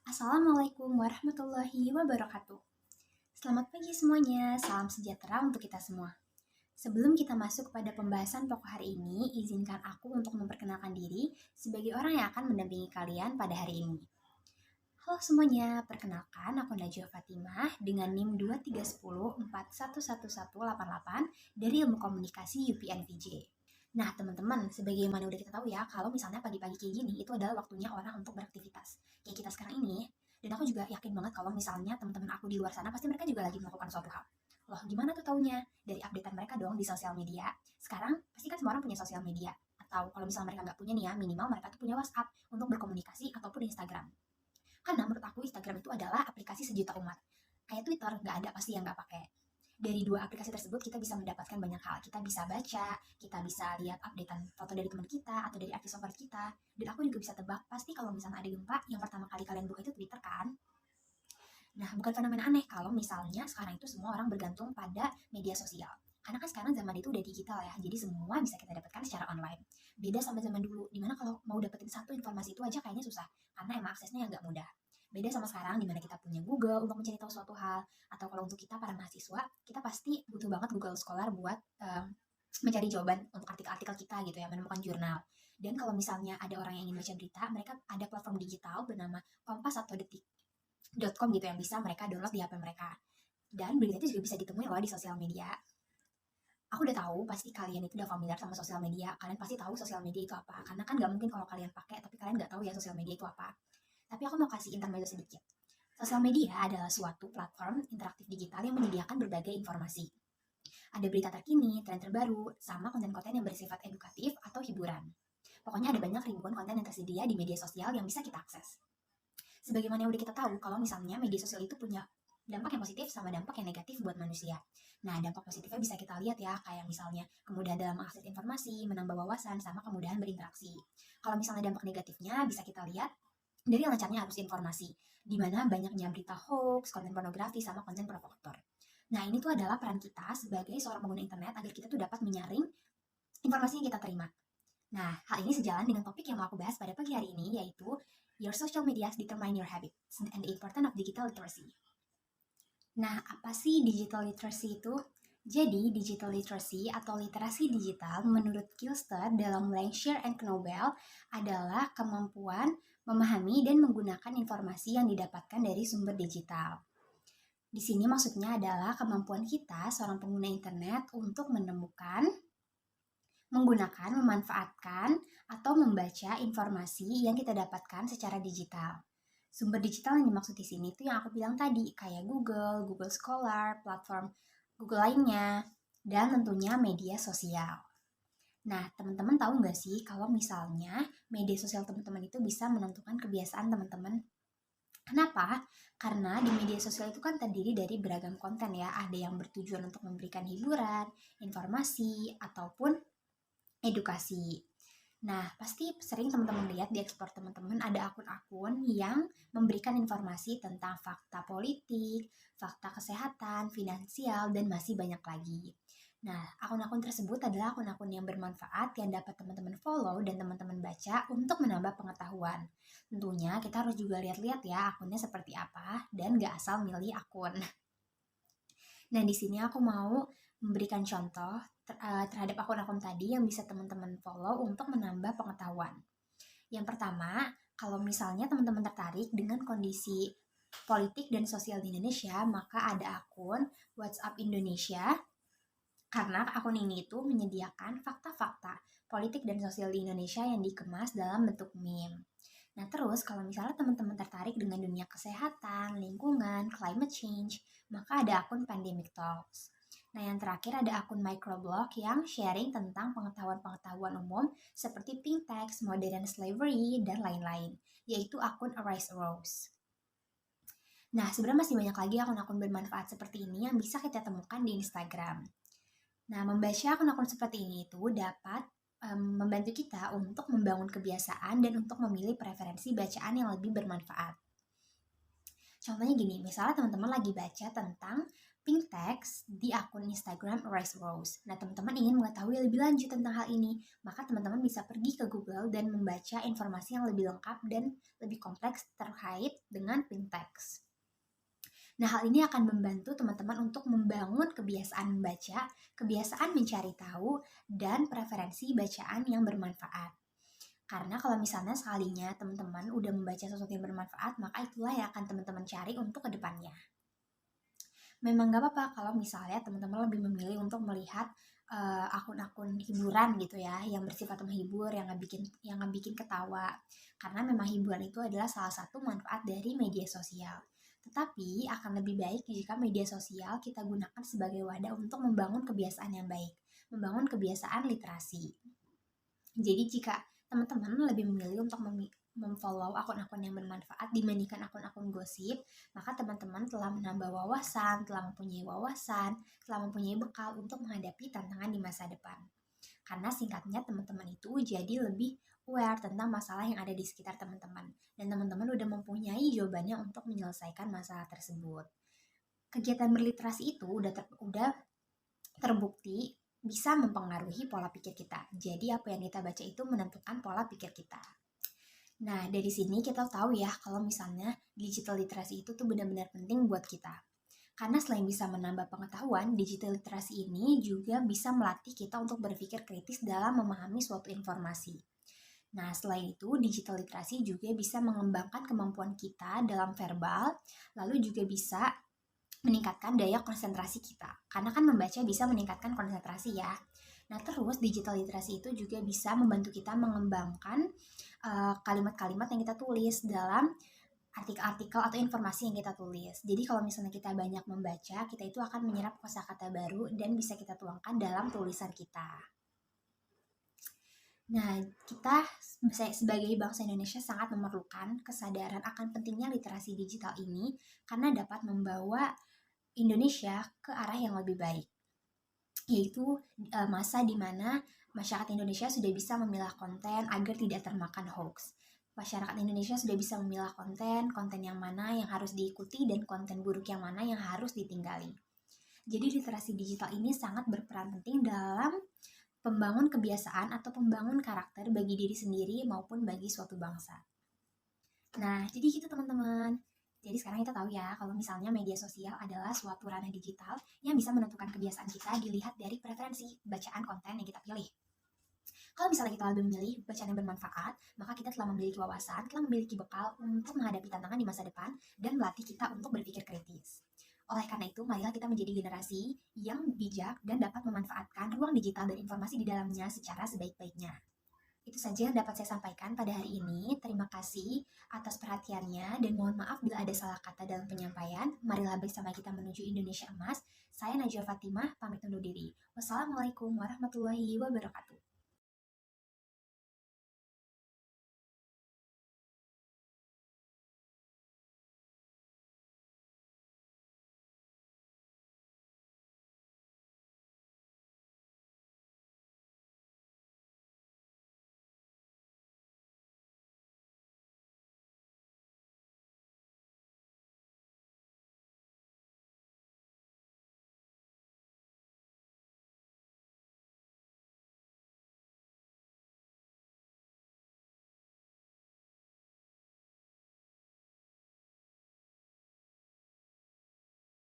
Assalamualaikum warahmatullahi wabarakatuh. Selamat pagi semuanya, salam sejahtera untuk kita semua. Sebelum kita masuk pada pembahasan pokok hari ini, izinkan aku untuk memperkenalkan diri sebagai orang yang akan mendampingi kalian pada hari ini. Halo semuanya, perkenalkan aku Najwa Fatimah dengan NIM 23104111188 dari Ilmu Komunikasi UPNVJ. Nah, teman-teman, sebagaimana udah kita tahu ya, kalau misalnya pagi-pagi kayak gini, itu adalah waktunya orang untuk beraktivitas. Kayak kita sekarang ini, dan aku juga yakin banget kalau misalnya teman-teman aku di luar sana, pasti mereka juga lagi melakukan suatu hal. Loh, gimana tuh taunya? Dari updatean mereka dong di sosial media. Sekarang, pasti kan semua orang punya sosial media. Atau kalau misalnya mereka nggak punya nih ya, minimal mereka tuh punya WhatsApp untuk berkomunikasi ataupun Instagram. Karena menurut aku Instagram itu adalah aplikasi sejuta umat. Kayak Twitter, nggak ada pasti yang nggak pakai. Dari dua aplikasi tersebut kita bisa mendapatkan banyak hal. Kita bisa baca, kita bisa lihat updatean foto dari teman kita atau dari artis favorit kita. Dan aku juga bisa tebak, pasti kalau misalnya ada gempa, yang pertama kali kalian buka itu Twitter kan? Nah, bukan fenomena aneh kalau misalnya sekarang itu semua orang bergantung pada media sosial. Karena kan sekarang zaman itu udah digital ya, jadi semua bisa kita dapatkan secara online. Beda sama zaman dulu, dimana kalau mau dapetin satu informasi itu aja kayaknya susah, karena emang aksesnya agak mudah. Beda sama sekarang, dimana kita punya Google untuk mencari tahu suatu hal, atau kalau untuk kita para mahasiswa, kita pasti butuh banget Google Scholar buat mencari jawaban untuk artikel-artikel kita gitu ya, menemukan jurnal. Dan kalau misalnya ada orang yang ingin baca berita, mereka ada platform digital bernama Kompas atau Detik.com gitu yang bisa mereka download di HP mereka. Dan berita itu juga bisa ditemui loh di sosial media. Aku udah tahu pasti kalian itu udah familiar sama sosial media. Kalian pasti tahu sosial media itu apa. Karena kan nggak mungkin kalau kalian pakai tapi kalian nggak tahu ya sosial media itu apa. Tapi aku mau kasih intermezzo sedikit. Sosial media adalah suatu platform interaktif digital yang menyediakan berbagai informasi. Ada berita terkini, tren terbaru, sama konten-konten yang bersifat edukatif atau hiburan. Pokoknya ada banyak ribuan konten yang tersedia di media sosial yang bisa kita akses. Sebagaimana yang udah kita tahu, kalau misalnya media sosial itu punya dampak yang positif sama dampak yang negatif buat manusia. Nah, dampak positifnya bisa kita lihat ya, kayak misalnya kemudahan dalam mengakses informasi, menambah wawasan, sama kemudahan berinteraksi. Kalau misalnya dampak negatifnya bisa kita lihat dari lancarnya arus informasi, di mana banyaknya berita hoax, konten pornografi, sama konten provokator. Nah, ini tuh adalah peran kita sebagai seorang pengguna internet agar kita tuh dapat menyaring informasi yang kita terima. Nah, hal ini sejalan dengan topik yang mau aku bahas pada pagi hari ini, yaitu Your Social Media Determine Your Habits and the Importance of Digital Literacy. Nah, apa sih digital literacy itu? Jadi, digital literacy atau literasi digital menurut Kilster dalam Lancashire and Knobel adalah kemampuan memahami dan menggunakan informasi yang didapatkan dari sumber digital. Di sini maksudnya adalah kemampuan kita, seorang pengguna internet, untuk menemukan, menggunakan, memanfaatkan, atau membaca informasi yang kita dapatkan secara digital. Sumber digital yang dimaksud di sini itu yang aku bilang tadi, kayak Google, Google Scholar, platform Google lainnya, dan tentunya media sosial. Nah, teman-teman tahu nggak sih kalau misalnya media sosial teman-teman itu bisa menentukan kebiasaan teman-teman? Kenapa? Karena di media sosial itu kan terdiri dari beragam konten ya. Ada yang bertujuan untuk memberikan hiburan, informasi, ataupun edukasi. Nah, pasti sering teman-teman lihat di ekspor teman-teman ada akun-akun yang memberikan informasi tentang fakta politik, fakta kesehatan, finansial, dan masih banyak lagi. Nah, akun-akun tersebut adalah akun-akun yang bermanfaat yang dapat teman-teman follow dan teman-teman baca untuk menambah pengetahuan. Tentunya kita harus juga lihat-lihat ya akunnya seperti apa dan gak asal milih akun. Nah, di sini aku mau memberikan contoh terhadap akun-akun tadi yang bisa teman-teman follow untuk menambah pengetahuan. Yang pertama, kalau misalnya teman-teman tertarik dengan kondisi politik dan sosial di Indonesia, maka ada akun WhatsApp Indonesia, karena akun ini itu menyediakan fakta-fakta politik dan sosial di Indonesia yang dikemas dalam bentuk meme. Nah, terus kalau misalnya teman-teman tertarik dengan dunia kesehatan, lingkungan, climate change, maka ada akun Pandemic Talks. Nah, yang terakhir ada akun microblog yang sharing tentang pengetahuan-pengetahuan umum seperti pink text, modern slavery, dan lain-lain, yaitu akun Arise Rose. Nah, sebenarnya masih banyak lagi akun-akun bermanfaat seperti ini yang bisa kita temukan di Instagram. Nah, membaca akun-akun seperti ini itu dapat membantu kita untuk membangun kebiasaan dan untuk memilih preferensi bacaan yang lebih bermanfaat. Contohnya gini, misalnya teman-teman lagi baca tentang pink text di akun Instagram Rice Rose. Nah, teman-teman ingin mengetahui lebih lanjut tentang hal ini, maka teman-teman bisa pergi ke Google dan membaca informasi yang lebih lengkap dan lebih kompleks terkait dengan pink text. Nah, hal ini akan membantu teman-teman untuk membangun kebiasaan membaca, kebiasaan mencari tahu, dan preferensi bacaan yang bermanfaat. Karena kalau misalnya sekalinya teman-teman udah membaca sesuatu yang bermanfaat, maka itulah yang akan teman-teman cari untuk kedepannya. Memang gak apa-apa kalau misalnya teman-teman lebih memilih untuk melihat akun-akun hiburan gitu ya, yang bersifat menghibur, yang ngebikin ketawa. Karena memang hiburan itu adalah salah satu manfaat dari media sosial. Tetapi akan lebih baik jika media sosial kita gunakan sebagai wadah untuk membangun kebiasaan yang baik, membangun kebiasaan literasi. Jadi jika teman-teman lebih memilih untuk memfollow akun-akun yang bermanfaat dibandingkan akun-akun gosip, maka teman-teman telah menambah wawasan, telah mempunyai bekal untuk menghadapi tantangan di masa depan. Karena singkatnya teman-teman itu jadi lebih aware tentang masalah yang ada di sekitar teman-teman. Dan teman-teman udah mempunyai jawabannya untuk menyelesaikan masalah tersebut. Kegiatan berliterasi itu udah terbukti bisa mempengaruhi pola pikir kita. Jadi apa yang kita baca itu menentukan pola pikir kita. Nah, dari sini kita tahu ya kalau misalnya digital literasi itu tuh benar-benar penting buat kita. Karena selain bisa menambah pengetahuan, digital literasi ini juga bisa melatih kita untuk berpikir kritis dalam memahami suatu informasi. Nah, selain itu, digital literasi juga bisa mengembangkan kemampuan kita dalam verbal, lalu juga bisa meningkatkan daya konsentrasi kita. Karena kan membaca bisa meningkatkan konsentrasi ya. Nah, terus digital literasi itu juga bisa membantu kita mengembangkan kalimat-kalimat yang kita tulis dalam artikel-artikel atau informasi yang kita tulis. Jadi kalau misalnya kita banyak membaca, kita itu akan menyerap kosakata baru dan bisa kita tuangkan dalam tulisan kita. Nah, kita sebagai bangsa Indonesia sangat memerlukan kesadaran akan pentingnya literasi digital ini karena dapat membawa Indonesia ke arah yang lebih baik, yaitu masa di mana masyarakat Indonesia sudah bisa memilah konten agar tidak termakan hoax. Masyarakat Indonesia sudah bisa memilah konten yang mana yang harus diikuti dan konten buruk yang mana yang harus ditinggali. Jadi literasi digital ini sangat berperan penting dalam pembangun kebiasaan atau pembangun karakter bagi diri sendiri maupun bagi suatu bangsa. Nah, jadi gitu teman-teman. Jadi sekarang kita tahu ya kalau misalnya media sosial adalah suatu ranah digital yang bisa menentukan kebiasaan kita dilihat dari preferensi bacaan konten yang kita pilih. Kalau misalnya kita lebih memilih bacaan yang bermanfaat, maka kita telah memiliki wawasan, kita memiliki bekal untuk menghadapi tantangan di masa depan dan melatih kita untuk berpikir kritis. Oleh karena itu, marilah kita menjadi generasi yang bijak dan dapat memanfaatkan ruang digital dan informasi di dalamnya secara sebaik-baiknya. Itu saja yang dapat saya sampaikan pada hari ini. Terima kasih atas perhatiannya dan mohon maaf bila ada salah kata dalam penyampaian. Marilah bersama kita menuju Indonesia Emas. Saya Najwa Fatimah, pamit undur diri. Wassalamualaikum warahmatullahi wabarakatuh.